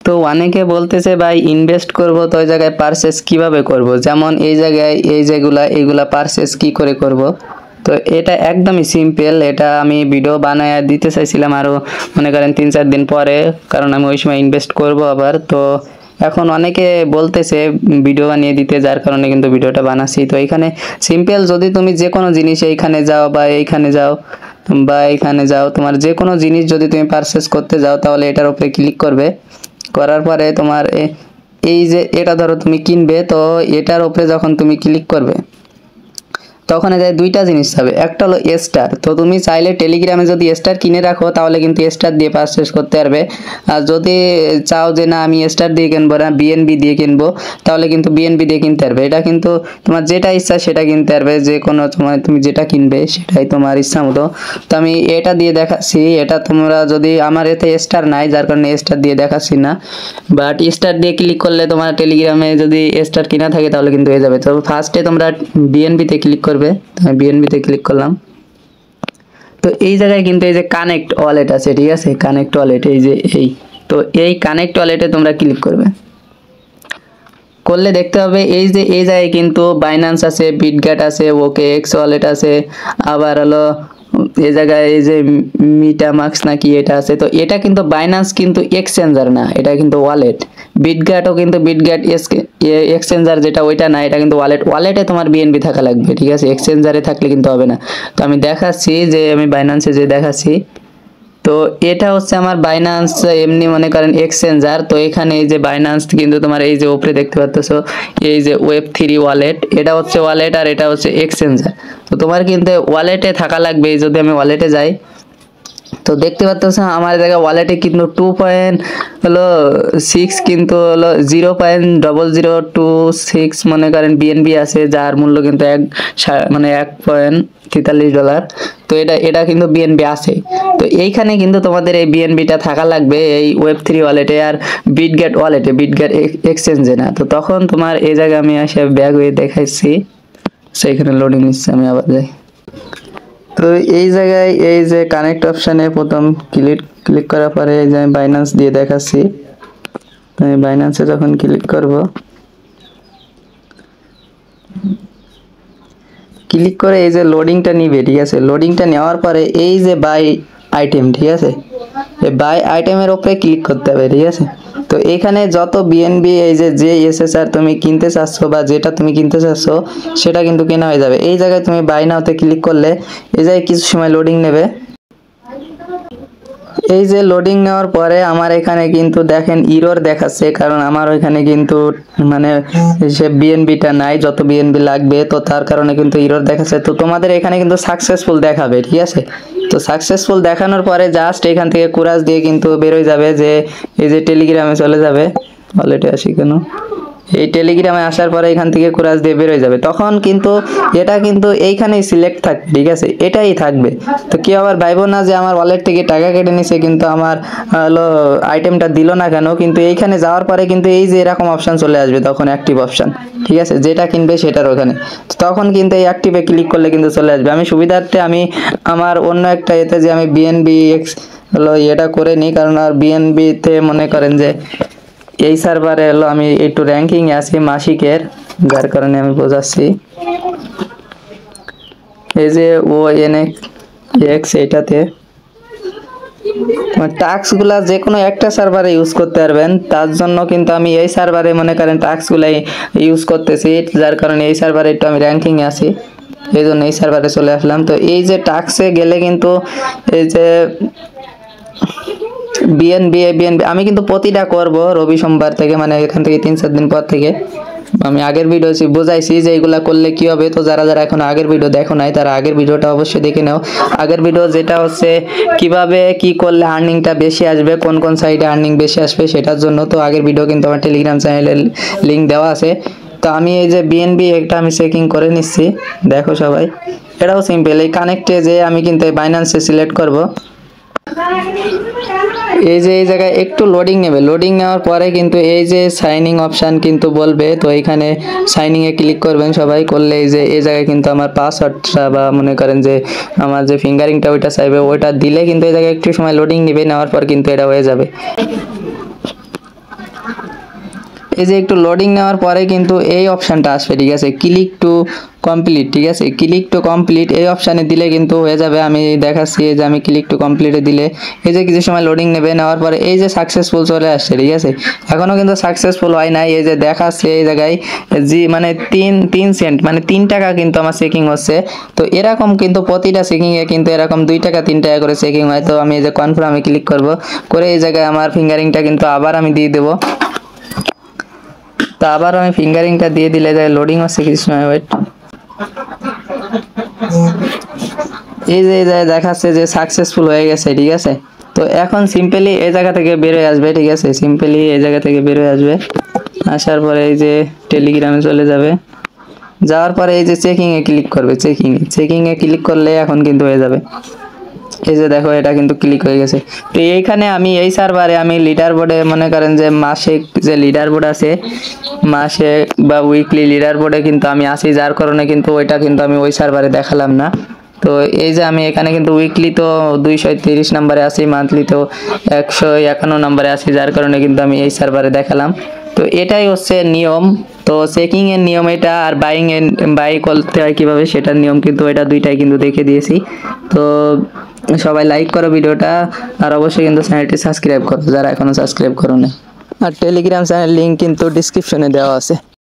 তো অনেকে বলতেছে ভাই ইনভেস্ট করব, তো ওই জায়গায় পারচেস কিভাবে করব, যেমন এই জায়গায় এই এইগুলা পারচেস কি করে করব। তো এটা একদমই সিম্পল, এটা আমি ভিডিও বানায় দিতে চাইছিলাম আরও মনে করেন 3-4 দিন পরে, কারণ আমি ওই সময় ইনভেস্ট করব আবার। তো এখন অনেকে বলতেছে ভিডিও বানিয়ে দিতে, যার কারণে কিন্তু ভিডিওটা বানাচ্ছি। তো এখানে সিম্পল, যদি তুমি যে কোনো জিনিস এইখানে যাও বা এইখানে যাও বা এইখানে যাও, তোমার যে কোনো জিনিস যদি তুমি পারচেস করতে যাও, তাহলে এটার উপরে ক্লিক করবে। করার পরে তোমার এই যে এটা ধরো তুমি কিনবে, তো এটার উপরে যখন তুমি ক্লিক করবে তখন এদের দুইটা জিনিস পাবে, একটা হলো স্টার। তো তুমি চাইলে টেলিগ্রামে যদি স্টার কিনে রাখো তাহলে কিন্তু স্টার দিয়ে পারচেস করতে পারবে। আর যদি চাও যে না আমি স্টার দিয়ে কিনবো না, বিএনবি দিয়ে কিনবো, তাহলে কিন্তু বিএনবি দিয়ে কিনতে পারবে। এটা কিন্তু তোমার যেটা ইচ্ছা সেটা কিনতে পারবে, যে কোনো সময় তুমি যেটা কিনবে সেটাই তোমার ইচ্ছা মতো। তো আমি এটা দিয়ে দেখাচ্ছি, এটা তোমরা যদি, আমার এতে স্টার নাই যার কারণে স্টার দিয়ে দেখাচ্ছি না, বাট স্টার দিয়ে ক্লিক করলে তোমার টেলিগ্রামে যদি স্টার কিনা থাকে তাহলে কিন্তু হয়ে যাবে। তো ফার্স্টে তোমরা বিএনবিতে ক্লিক করবে, আমি বিএনবিতে ক্লিক করলাম। তো এই জায়গায় কিন্তু এই যে কানেক্ট ওয়ালেট আছে, ঠিক আছে, কানেক্ট ওয়ালেট এই যে তো এই কানেক্ট ওয়ালেটে তোমরা ক্লিক করবে। করলে দেখতে হবে এই যে এই জায়গায় কিন্তু বাইন্যান্স আছে, বিটগেট আছে, ওকে এক্স ওয়ালেট আছে, আবার হলো এই জায়গায় এই যে মিটামাক্স নাকি এটা আছে। তো এটা কিন্তু বাইন্যান্স কিন্তু এক্সচেঞ্জার না, এটা কিন্তু ওয়ালেট। বিটগেটও কিন্তু বিটগেট এক্সচেঞ্জার যেটা ওইটা না, এটা কিন্তু ওয়ালেট। ওয়ালেটে তোমার বিএনবি থাকা লাগবে, ঠিক আছে, এক্সচেঞ্জারে থাকলে কিন্তু হবে না। তো আমি দেখাচ্ছি যে আমি বাইন্যান্সে যে দেখাচ্ছি, তো এটা হচ্ছে আমার বাইন্যান্স এমনি মনে করেন এক্সচেঞ্জার। তো এখানে এই যে বাইন্যান্স কিন্তু তোমার এই যে উপরে দেখতে পাচ্ছ এই যে Web3 ওয়ালেট, এটা হচ্ছে ওয়ালেট আর এটা হচ্ছে এক্সচেঞ্জার। তো তোমার কিন্তু ওয়ালেটে থাকা লাগবে। যদি আমি ওয়ালেটে যাই তো দেখতে পাচ্ছ আমার জায়গায় ওয়ালেটে কিন্তু 2.6 কিন্তু হলো 0.0026 মনে করেন বিএনবি আছে, যার মূল্য কিন্তু মানে $1.43। তো এটা কিন্তু বিএনবি আছে। তো এইখানে কিন্তু তোমাদের এই বিএনবিটা থাকা লাগবে এই Web3 ওয়ালেটে আর বিটগেট ওয়ালেটে, বিটগেট এক্সচেঞ্জে না। তো তখন তোমার এই জায়গায় আমি এসে ব্যাক হয়ে দেখাইছি, সেইখানে লোডিং নিচ্ছে, আমি আবার যাই। তো এই জায়গায় এই যে কানেক্ট অপশানে প্রথম ক্লিক করার পরে এই যে আমি বাইন্যান্স দিয়ে দেখাচ্ছি। আমি বাইন্যান্সে যখন ক্লিক করব, ক্লিক করে এই যে লোডিংটা নিবে, ঠিক আছে, লোডিংটা নেওয়ার পরে এই যে বাই আইটেম, ঠিক আছে, এই বাই আইটেমের উপরে ক্লিক করতে হবে, ঠিক আছে। তো এখানে যত বিএনবি এই যে এসএসআর তুমি কিনতে চাচ্ছ বা যেটা তুমি কিনতে চাচ্ছ সেটা কিন্তু কেনা হয়ে যাবে। এই জায়গায় তুমি বাই নাওতে ক্লিক করলে এই জায়গায় কিছু সময় লোডিং নেবে। এই যে লোডিং নেওয়ার পরে আমার এখানে কিন্তু দেখেন ইরর দেখাচ্ছে, কারণ আমার ওইখানে কিন্তু মানে সে বিএনবিটা নাই যত বিএনবি লাগবে, তো তার কারণে কিন্তু ইরর দেখাচ্ছে। তো তোমাদের এখানে কিন্তু সাকসেসফুল দেখাবে, ঠিক আছে। তো সাকসেসফুল দেখানোর পরে জাস্ট এখান থেকে কুরাস দিয়ে কিন্তু বেরোয় যাবে, যে এই যে টেলিগ্রামে চলে যাবে। অলরেডি আসি কেন, এই টেলিগ্রামে আসার পরে এখান থেকে কুরাস দিয়ে বের হয়ে যাবে। তখন কিন্তু এটা কিন্তু এইখানেই সিলেক্ট থাকবে, ঠিক আছে, এটাই থাকবে। তো কেউ আবার ভাইবো না যে আমার ওয়ালেট থেকে টাকা কেটে নিছে কিন্তু আমার হলো আইটেমটা দিল না কেন। কিন্তু এইখানে যাওয়ার পরে কিন্তু এই যে এরকম অপশান চলে আসবে, তখন অ্যাক্টিভ অপশান, ঠিক আছে, যেটা কিনবে সেটার ওখানে। তখন কিন্তু এই অ্যাক্টিভে ক্লিক করলে কিন্তু চলে আসবে। আমি সুবিধার্থে আমি আমার অন্য একটা এতে যে আমি বিএনবি হলো এটা করে নিই, কারণ আর বিএনবিতে মনে করেন যে এই সার্ভারে হলো আমি একটু র্যাঙ্কিং আছি মাসিকের, যার কারণে আমি বোঝাচ্ছি। এই যে ONX এটাতে টাস্কগুলা যে কোনো একটা সার্ভারে ইউজ করতে পারবেন, তার জন্য কিন্তু আমি এই সার্ভারে মনে করেন টাস্কগুলাই ইউজ করতেছি, যার কারণে এই সার্ভারে একটু আমি র্যাঙ্কিং আছি, এই জন্য এই সার্ভারে চলে আসলাম। তো এই যে টাস্কে গেলে কিন্তু এই যে বিএনবি আমি কিন্তু প্রতিটা করব রবি সোমবার থেকে, মানে এখান থেকে 3-4 দিন পর থেকে। আমি আগের ভিডিও বোঝাইছি যে এগুলা করলে কি হবে। তো যারা এখন আগের ভিডিও দেখো নাই তারা আগের ভিডিওটা অবশ্যই দেখে নাও। আগের ভিডিও যেটা হচ্ছে কিভাবে কি করলে আর্নিংটা বেশি আসবে, কোন কোন সাইডে আর্নিং বেশি আসবে সেটার জন্য। তো আগের ভিডিও কিন্তু আমার টেলিগ্রাম চ্যানেলের লিঙ্ক দেওয়া আছে। তো আমি এই যে বিএনবি একটা আমি চেকিং করে নিচ্ছি, দেখো সবাই। এটাও সিম্পল, এই কানেক্টে যে আমি কিন্তু বাইন্যান্সে সিলেক্ট করব। এই যে এই জায়গায় একটু লোডিং নেবে, লোডিং নেওয়ার পরে কিন্তু এই যে সাইনিং অপশান কিন্তু বলবে। তো এখানে সাইনিংয়ে ক্লিক করবেন সবাই, করলে এই যে এই জায়গায় কিন্তু আমার পাসওয়ার্ডটা বা মনে করেন যে আমার যে ফিঙ্গারিংটা ওইটা চাইবে, ওইটা দিলে কিন্তু এই জায়গায় একটু সময় লোডিং নেবে, নেওয়ার পর কিন্তু এটা হয়ে যাবে। এই যে একটু লোডিং নেওয়ার পরে কিন্তু এই অপশানটা আসবে, ঠিক আছে, ক্লিক টু কমপ্লিট, ঠিক আছে, ক্লিক টু কমপ্লিট এই অপশানে দিলে কিন্তু হয়ে যাবে। আমি দেখাচ্ছি যে আমি ক্লিক টু কমপ্লিটে দিলে এই যে কিছু সময় লোডিং নেবে, নেওয়ার পরে এই যে সাকসেসফুল চলে আসছে, ঠিক আছে। এখনও কিন্তু সাকসেসফুল হয় নাই, এই যে দেখাচ্ছে এই জায়গায় মানে 3 সেন্ট মানে 3 টাকা কিন্তু আমার চেকিং হচ্ছে। তো এরকম কিন্তু প্রতিটা চেকিংয়ে কিন্তু এরকম 2 টাকা 3 টাকা করে চেকিং হয়। তো আমি এই যে কনফার্মে ক্লিক করব, করে এই জায়গায় আমার ফিঙ্গারিংটা কিন্তু আবার আমি দিয়ে দেবো। তো আবার আমি ফিঙ্গারিংটা দিয়ে দিলে যায় লোডিং হচ্ছে কিছু সময় ওয়েট। এই যে দেখাচ্ছে যে সাকসেসফুল হয়ে গেছে, ঠিক আছে। তো এখন সিম্পলি এই জায়গা থেকে বের হয়ে আসবে, ঠিক আছে, সিম্পলি এই জায়গা থেকে বের হয়ে আসবে। আসার পরে এই যে টেলিগ্রামে চলে যাবে, যাওয়ার পরে এই যে চেকিংয়ে ক্লিক করবে, চেকিংয়ে ক্লিক করলে এখন কিন্তু হয়ে যাবে। এই যে দেখো এটা কিন্তু ক্লিক হয়ে গেছে। তো এইখানে আমি এই সার্ভারে আমি লিডার বোর্ডে মনে করেন যে মাসিক যে লিডার বোর্ড আছে, মাসে বা উইকলি লিডার বোর্ডে কিন্তু আমি আসি, যার কারণে কিন্তু ওইটা কিন্তু আমি ওই সার্ভারে দেখালাম না। তো এই যে আমি এখানে কিন্তু উইকলি তো 230 নম্বরে আছি, মান্থলি তো 151 নম্বরে আছি, যার কারণে কিন্তু আমি এই সার্ভারে দেখালাম। তো এটাই হচ্ছে নিয়ম। তো চেকিং এর নিয়ম এটা, আর বাই করতে হয় কিভাবে সেটার নিয়ম কিন্তু এটা দুইটাই কিন্তু দেখে দিয়েছি। তো সবাই লাইক করো ভিডিওটা, আর অবশ্যই কিন্তু চ্যানেলটি সাবস্ক্রাইব করো যারা এখনো সাবস্ক্রাইব করো না। আর টেলিগ্রাম চ্যানেল লিংক কিন্তু ডিসক্রিপশনে দেওয়া আছে।